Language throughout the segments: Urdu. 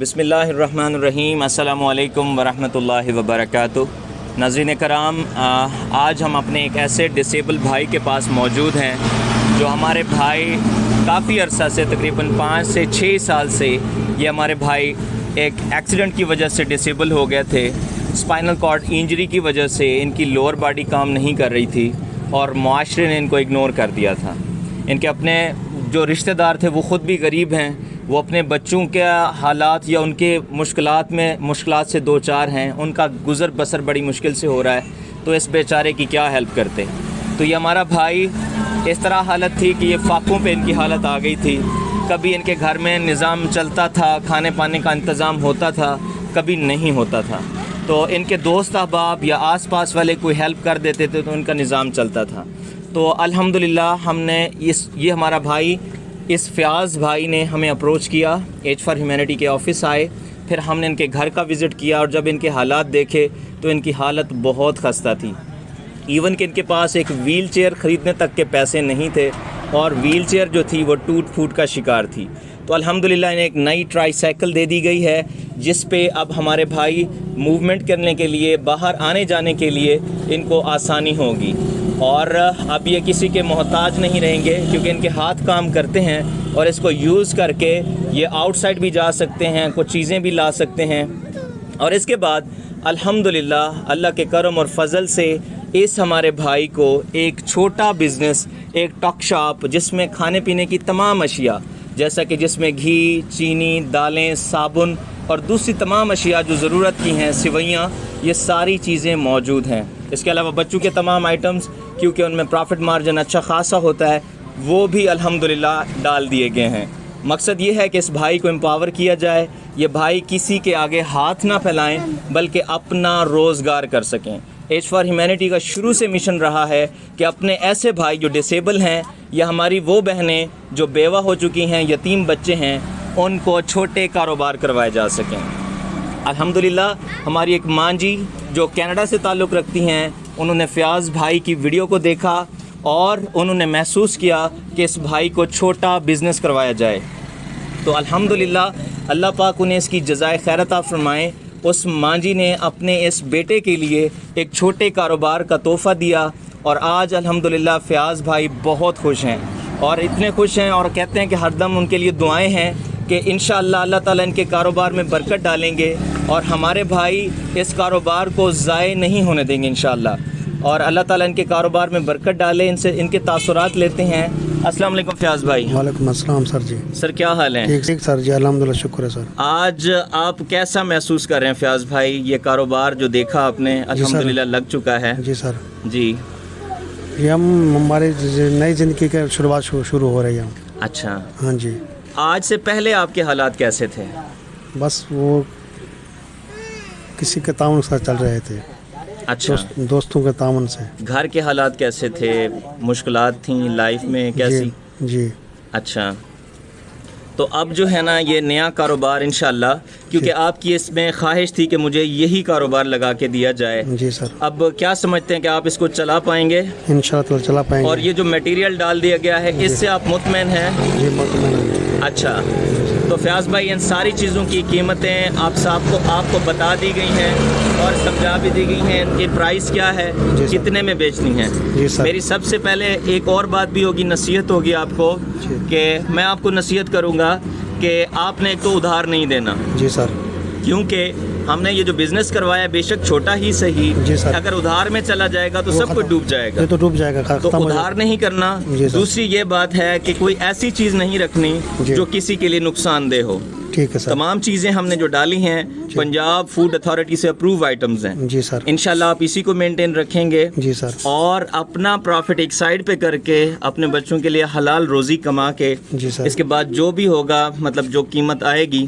بسم اللہ الرحمن الرحیم، السلام علیکم ورحمۃ اللہ وبرکاتہ۔ ناظرین کرام، آج ہم اپنے ایک ایسے ڈسیبل بھائی کے پاس موجود ہیں جو ہمارے بھائی کافی عرصہ سے تقریباً 5 سے 6 سال سے یہ ہمارے بھائی ایک ایکسیڈنٹ کی وجہ سے ڈسیبل ہو گئے تھے۔ اسپائنل کارڈ انجری کی وجہ سے ان کی لوور باڈی کام نہیں کر رہی تھی اور معاشرے نے ان کو اگنور کر دیا تھا۔ ان کے اپنے جو رشتہ دار تھے وہ خود بھی غریب ہیں، وہ اپنے بچوں کے حالات یا ان کے مشکلات سے دو چار ہیں، ان کا گزر بسر بڑی مشکل سے ہو رہا ہے، تو اس بیچارے کی کیا ہیلپ کرتے۔ تو یہ ہمارا بھائی اس طرح حالت تھی کہ یہ فاقوں پہ ان کی حالت آ گئی تھی۔ کبھی ان کے گھر میں نظام چلتا تھا، کھانے پانے کا انتظام ہوتا تھا، کبھی نہیں ہوتا تھا، تو ان کے دوست احباب یا آس پاس والے کوئی ہیلپ کر دیتے تھے تو ان کا نظام چلتا تھا۔ تو الحمدللہ ہم نے یہ ہمارا بھائی، اس فیاض بھائی نے ہمیں اپروچ کیا، ایج فار ہیومینٹی کے آفس آئے، پھر ہم نے ان کے گھر کا وزٹ کیا اور جب ان کے حالات دیکھے تو ان کی حالت بہت خستہ تھی۔ ایون کہ ان کے پاس ایک ویل چیئر خریدنے تک کے پیسے نہیں تھے اور ویل چیئر جو تھی وہ ٹوٹ پھوٹ کا شکار تھی۔ تو الحمدللہ انہیں ایک نئی ٹرائی سائیکل دے دی گئی ہے جس پہ اب ہمارے بھائی موومنٹ کرنے کے لیے، باہر آنے جانے کے لیے ان کو آسانی ہوگی اور اب یہ کسی کے محتاج نہیں رہیں گے کیونکہ ان کے ہاتھ کام کرتے ہیں اور اس کو یوز کر کے یہ آؤٹ سائڈ بھی جا سکتے ہیں، کچھ چیزیں بھی لا سکتے ہیں۔ اور اس کے بعد الحمدللہ اللہ کے کرم اور فضل سے اس ہمارے بھائی کو ایک چھوٹا بزنس، ایک ٹاک شاپ جس میں کھانے پینے کی تمام اشیاء، جیسا کہ جس میں گھی، چینی، دالیں، صابن اور دوسری تمام اشیاء جو ضرورت کی ہیں، سوئیاں، یہ ساری چیزیں موجود ہیں۔ اس کے علاوہ بچوں کے تمام آئٹمز، کیونکہ ان میں پرافٹ مارجن اچھا خاصا ہوتا ہے، وہ بھی الحمدللہ ڈال دیے گئے ہیں۔ مقصد یہ ہے کہ اس بھائی کو امپاور کیا جائے، یہ بھائی کسی کے آگے ہاتھ نہ پھیلائیں بلکہ اپنا روزگار کر سکیں۔ ایج فار ہیومینٹی کا شروع سے مشن رہا ہے کہ اپنے ایسے بھائی جو ڈسیبل ہیں یا ہماری وہ بہنیں جو بیوہ ہو چکی ہیں، یتیم بچے ہیں، ان کو چھوٹے کاروبار کروائے جا سکیں۔ الحمدللہ ہماری ایک ماں جی جو کینیڈا سے تعلق رکھتی ہیں، انہوں نے فیاض بھائی کی ویڈیو کو دیکھا اور انہوں نے محسوس کیا کہ اس بھائی کو چھوٹا بزنس کروایا جائے، تو الحمدللہ اللہ پاک انہیں اس کی جزائے خیر عطا فرمائے۔ اس ماں جی نے اپنے اس بیٹے کے لیے ایک چھوٹے کاروبار کا تحفہ دیا اور آج الحمدللہ فیاض بھائی بہت خوش ہیں اور اتنے خوش ہیں اور کہتے ہیں کہ ہر دم ان کے لیے دعائیں ہیں کہ انشاءاللہ اللہ تعالیٰ ان کے کاروبار میں برکت ڈالیں گے اور ہمارے بھائی اس کاروبار کو ضائع نہیں ہونے دیں گے انشاءاللہ، اور اللہ تعالیٰ ان کے کاروبار میں برکت ڈالے۔ ان کے تاثرات لیتے ہیں۔ السلام علیکم فیاض بھائی۔ وعلیکم السلام سر جی۔ سر کیا حال ہیں؟ ٹھیک سر جی، الحمدللہ، شکر ہے سر۔ آج آپ کیسا محسوس کر رہے ہیں فیاض بھائی؟ یہ کاروبار جو دیکھا آپ نے الحمدللہ لگ چکا ہے۔ جی سر جی، یہ ہماری نئی زندگی کی شروعات شروع ہو رہی ہے۔ اچھا، ہاں جی۔ آج سے پہلے آپ کے حالات کیسے تھے؟ بس وہ کسی کے تعاون سے چل رہے تھے، اچھا، دوستوں کے تعاون سے۔ گھر کے حالات کیسے تھے؟ مشکلات تھیں لائف میں کیسی؟ جی۔ اچھا، تو اب جو ہے نا یہ نیا کاروبار انشاءاللہ، کیونکہ آپ کی اس میں خواہش تھی کہ مجھے یہی کاروبار لگا کے دیا جائے، جی سر۔ اب کیا سمجھتے ہیں کہ آپ اس کو چلا پائیں گے؟ انشاءاللہ چلا پائیں گے۔ اور یہ جو میٹیریل ڈال دیا گیا ہے اس سے آپ مطمئن ہیں؟ جی مطمئن ہیں۔ اچھا، تو فیاض بھائی ان ساری چیزوں کی قیمتیں آپ کو بتا دی گئی ہیں اور سمجھا بھی دی گئی ہیں، ان کی پرائس کیا ہے، کتنے میں بیچنی ہے۔ جی سر۔ میری سب سے پہلے ایک اور بات بھی ہوگی، نصیحت ہوگی آپ کو، کہ میں آپ کو نصیحت کروں گا کہ آپ نے ایک تو ادھار نہیں دینا۔ جی سر۔ کیونکہ ہم نے یہ جو بزنس کروایا بے شک چھوٹا ہی صحیح، جی سر، اگر ادھار میں چلا جائے گا تو سب کچھ ڈوب جائے گا، یہ تو ڈوب جائے گا، تو ادھار نہیں کرنا۔ دوسری یہ بات ہے کہ کوئی ایسی چیز نہیں رکھنی جو کسی کے لیے نقصان دہ ہو۔ ٹھیک ہے سر۔ تمام چیزیں ہم نے جو ڈالی ہیں پنجاب فوڈ اتھارٹی سے اپروو آئٹمز ہیں۔ جی سر۔ انشاءاللہ آپ اسی کو مینٹین رکھیں گے۔ جی سر۔ اور اپنا پروفٹ ایک سائڈ پہ کر کے اپنے بچوں کے لیے حلال روزی کما کے، جی سر، اس کے بعد جو بھی ہوگا، مطلب جو قیمت آئے گی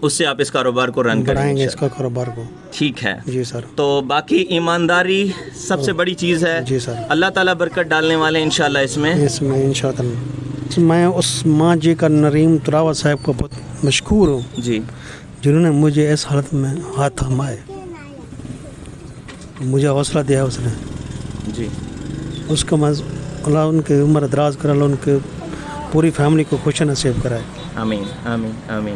اس سے آپ اس کاروبار کو رن کریں گے، اس کا کاروبار کو۔ ٹھیک ہے جی سر۔ تو باقی ایمانداری سب سے بڑی چیز ہے۔ جی سر۔ اللہ تعالیٰ برکت ڈالنے والے انشاءاللہ اس میں انشاءاللہ۔ میں اس ماں جی کا، نریم تراوت صاحب کو بہت مشکور ہوں جی، جنہوں نے مجھے اس حالت میں ہاتھ تھمائے، مجھے حوصلہ دیا اس نے۔ جی، اس کا اللہ ان کی عمر دراز کرے، اللہ ان کے پوری فیملی کو خوش نصیب کرائے۔ آمین آمین آمین۔